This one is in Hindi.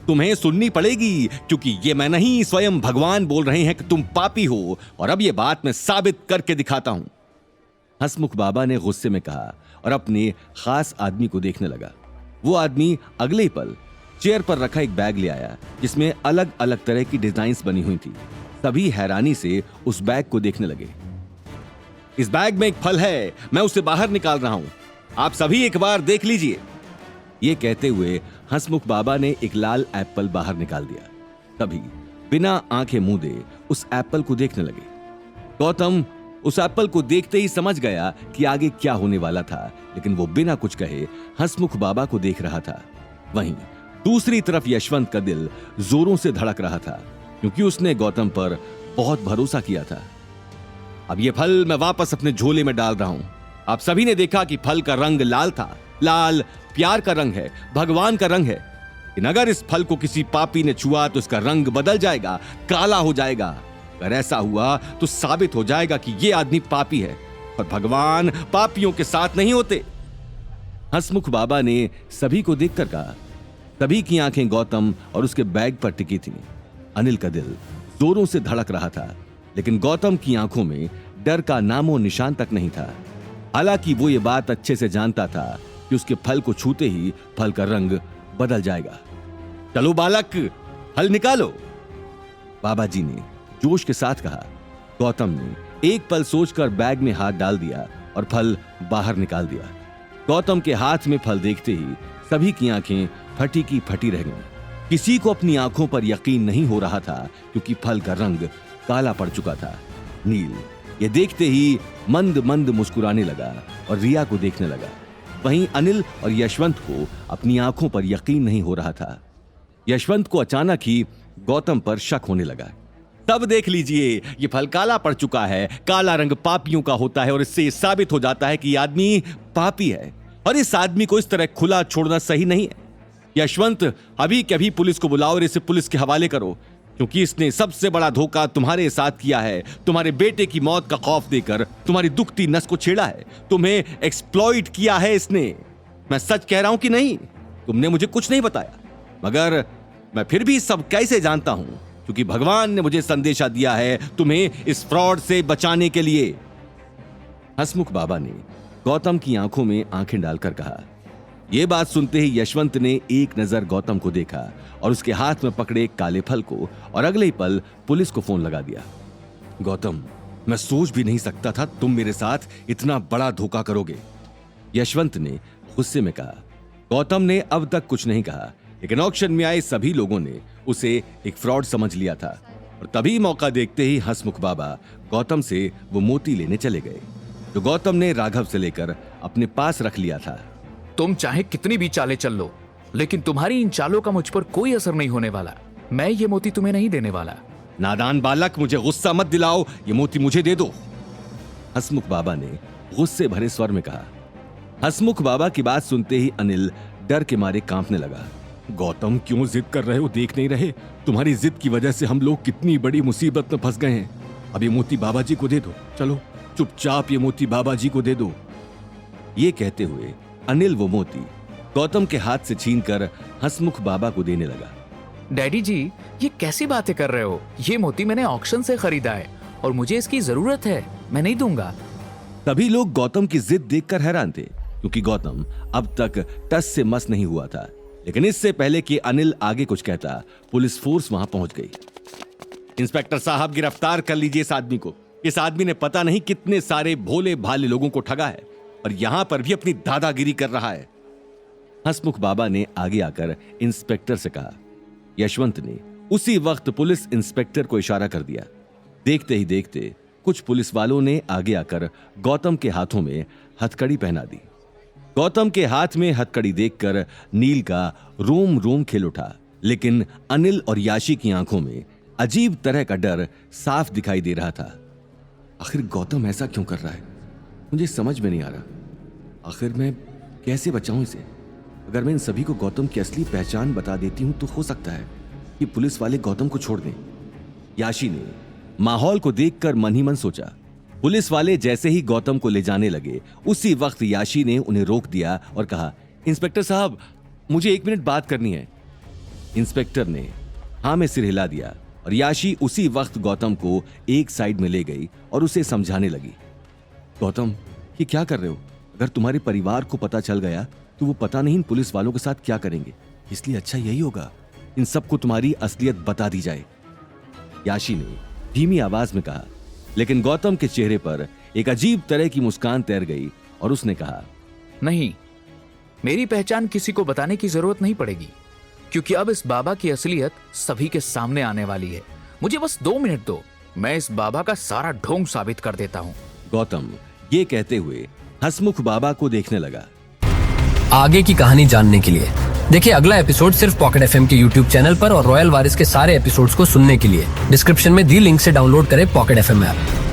तुम्हें सुननी पड़ेगी, क्योंकि ये मैं नहीं, स्वयं भगवान बोल रहे हैं कि तुम पापी हो, और अब ये बात मैं साबित करके दिखाता हूं। हंसमुख बाबा ने गुस्से में कहा और अपने खास आदमी को देखने लगा। वो आदमी अगले ही पल चेयर पर रखा एक बैग ले आया जिसमें अलग अलग तरह की डिजाइन्स बनी हुई थी। सभी हैरानी से उस बैग को देखने लगे। इस बैग में एक फल है, मैं उसे बाहर निकाल रहा हूं, आप सभी एक बार देख लीजिए। ये कहते हुए हंसमुख बाबा ने एक लाल एप्पल बाहर निकाल दिया। तभी बिना आंखें मूंदे उस एप्पल को देखने लगे। गौतम उस एप्पल को देखते ही समझ गया कि आगे क्या होने वाला था, लेकिन वो बिना कुछ कहे हंसमुख बाबा को देख रहा था। वहीं दूसरी तरफ यशवंत का दिल जोरों से धड़क रहा था, क्योंकि उसने गौतम पर बहुत भरोसा किया था। अब ये फल मैं वापस अपने झोले में डाल रहा हूं। आप सभी ने देखा कि फल का रंग लाल था। लाल प्यार का रंग है, भगवान का रंग है। लेकिन अगर इस फल को किसी पापी ने छुआ तो इसका रंग बदल जाएगा, काला हो जाएगा। अगर ऐसा हुआ तो साबित हो जाएगा कि यह आदमी पापी है, और भगवान पापियों के साथ नहीं होते। हंसमुख बाबा ने सभी को देखकर कहा। सभी की आंखें गौतम और उसके बैग पर टिकी थीं। अनिल का दिल जोरों से धड़क रहा था, लेकिन गौतम की आंखों में डर का नामो निशान तक नहीं था। हालांकि वो ये बात अच्छे से जानता था कि उसके फल को छूते ही फल का रंग बदल जाएगा। चलो बालक, फल निकालो, बाबा जी ने जोश के साथ कहा। गौतम ने एक पल सोचकर बैग में हाथ डाल दिया और फल बाहर निकाल दिया। गौतम के हाथ में फल देखते ही सभी की आंखें फटी की फटी रह गईं। किसी को अपनी आंखों पर यकीन नहीं हो रहा था, क्योंकि फल का रंग काला पड़ चुका था। नील ये देखते ही मंद मंद मुस्कुराने लगा और रिया को देखने लगा। वहीं अनिल और यशवंत को अपनी आंखों पर यकीन नहीं हो रहा था। यशवंत को अचानक ही गौतम पर शक होने लगा। तब देख लीजिए, ये फल काला पड़ चुका है। काला रंग पापियों का होता है और इससे साबित हो जाता है कि ये आदमी पापी है, और इस आदमी को इस तरह खुला छोड़ना सही नहीं है। यशवंत, अभी के अभी पुलिस को बुलाओ और इसे पुलिस के हवाले करो, क्योंकि इसने सबसे बड़ा धोखा तुम्हारे साथ किया है। तुम्हारे बेटे की मौत का खौफ देकर तुम्हारी दुखती नस को छेड़ा है, तुम्हें एक्सप्लॉइट किया है इसने। मैं सच कह रहा हूं कि नहीं? तुमने मुझे कुछ नहीं बताया, मगर मैं फिर भी सब कैसे जानता हूं, क्योंकि भगवान ने मुझे संदेशा दिया है तुम्हें इस फ्रॉड से बचाने के लिए। हंसमुख बाबा ने गौतम की आंखों में आंखें डालकर कहा। यह बात सुनते ही यशवंत ने एक नजर गौतम को देखा और उसके हाथ में पकड़े एक काले फल को, और अगले ही पल पुलिस को फोन लगा दिया। गौतम, मैं सोच भी नहीं सकता था तुम मेरे साथ इतना बड़ा धोखा करोगे, यशवंत ने गुस्से में कहा। गौतम ने अब तक कुछ नहीं कहा, लेकिन ऑक्शन में आए सभी लोगों ने उसे एक फ्रॉड समझ लिया था, और तभी मौका देखते ही हंसमुख बाबा गौतम से वो मोती लेने चले गए, जो गौतम ने राघव से लेकर अपने पास रख लिया था। तुम चाहे कितनी भी चालें चल लो, लेकिन तुम्हारी इन चालों का मुझ पर कोई असर नहीं होने वाला। मैं ये मोती तुम्हें नहीं देने वाला। नादान बालक, मुझे गुस्सा मत दिलाओ, ये मोती मुझे दे दो, हंसमुख बाबा ने गुस्से भरे स्वर में कहा। हंसमुख बाबा की बात सुनते ही अनिल डर के मारे कांपने लगा। गौतम, क्यों जिद कर रहे हो? देख नहीं रहे तुम्हारी जिद की वजह से हम लोग कितनी बड़ी मुसीबत में फंस गए हैं। अब ये मोती बाबा जी को दे दो, चलो चुपचाप ये मोती बाबा जी को दे दो। ये कहते हुए अनिल वो मोती गौतम के हाथ से छीनकर हंसमुख बाबा को देने लगा। डैडी जी, ये कैसी बातें कर रहे हो? ये मोती मैंने ऑक्शन से खरीदा है और मुझे इसकी जरूरत है, मैं नहीं दूंगा। सभी लोग गौतम की जिद देखकर हैरान थे, क्योंकि गौतम अब तक टस से मस नहीं हुआ था। लेकिन इससे पहले कि अनिल आगे कुछ कहता, पुलिस फोर्स वहां पहुंच गई। इंस्पेक्टर साहब, गिरफ्तार कर लीजिए इस आदमी को। इस आदमी ने पता नहीं कितने सारे भोले भाले लोगों को ठगा है, और यहां पर भी अपनी दादागिरी कर रहा है। हंसमुख बाबा ने आगे आकर इंस्पेक्टर से कहा। यशवंत ने उसी वक्त पुलिस इंस्पेक्टर को इशारा कर दिया। देखते ही देखते कुछ पुलिस वालों ने आगे आकर गौतम के हाथों में हथकड़ी पहना दी। गौतम के हाथ में हथकड़ी देखकर नील का रोम रोम खिल उठा, लेकिन अनिल और याशी की आंखों में अजीब तरह का डर साफ दिखाई दे रहा था। आखिर गौतम ऐसा क्यों कर रहा है, मुझे समझ में नहीं आ रहा। आखिर मैं कैसे बचाऊं इसे? अगर मैं इन सभी को गौतम की असली पहचान बता देती हूं तो हो सकता है कि पुलिस वाले गौतम को छोड़ दें। याशी ने माहौल को देखकर मन ही मन सोचा। पुलिस वाले जैसे ही गौतम को ले जाने लगे, उसी वक्त याशी ने उन्हें रोक दिया और कहा, इंस्पेक्टर साहब, मुझे 1 मिनट बात करनी है। इंस्पेक्टर ने हाँ में सिर हिला दिया और याशी उसी वक्त गौतम को एक साइड में ले गई और उसे समझाने लगी। गौतम, ये क्या कर रहे हो? अगर तुम्हारे परिवार को पता चल गया तो वो पता नहीं इन पुलिस वालों के साथ क्या करेंगे, इसलिए अच्छा यही होगा इन सबको तुम्हारी असलियत बता दी जाए, याशी ने धीमी आवाज में कहा। लेकिन गौतम के चेहरे पर एक अजीब तरह की मुस्कान तैर गई और उसने कहा, नहीं, मेरी पहचान किसी को बताने की जरूरत नहीं पड़ेगी, क्योंकि अब इस बाबा की असलियत सभी के सामने आने वाली है। मुझे बस 2 मिनट दो, मैं इस बाबा का सारा ढोंग साबित कर देता हूँ। गौतम ये कहते हुए हंसमुख बाबा को देखने लगा। आगे की कहानी जानने के लिए देखिए अगला एपिसोड सिर्फ पॉकेट एफएम के यूट्यूब चैनल पर और रॉयल वारिस के सारे एपिसोड्स को सुनने के लिए डिस्क्रिप्शन में दी लिंक से डाउनलोड करें पॉकेट एफएम ऐप।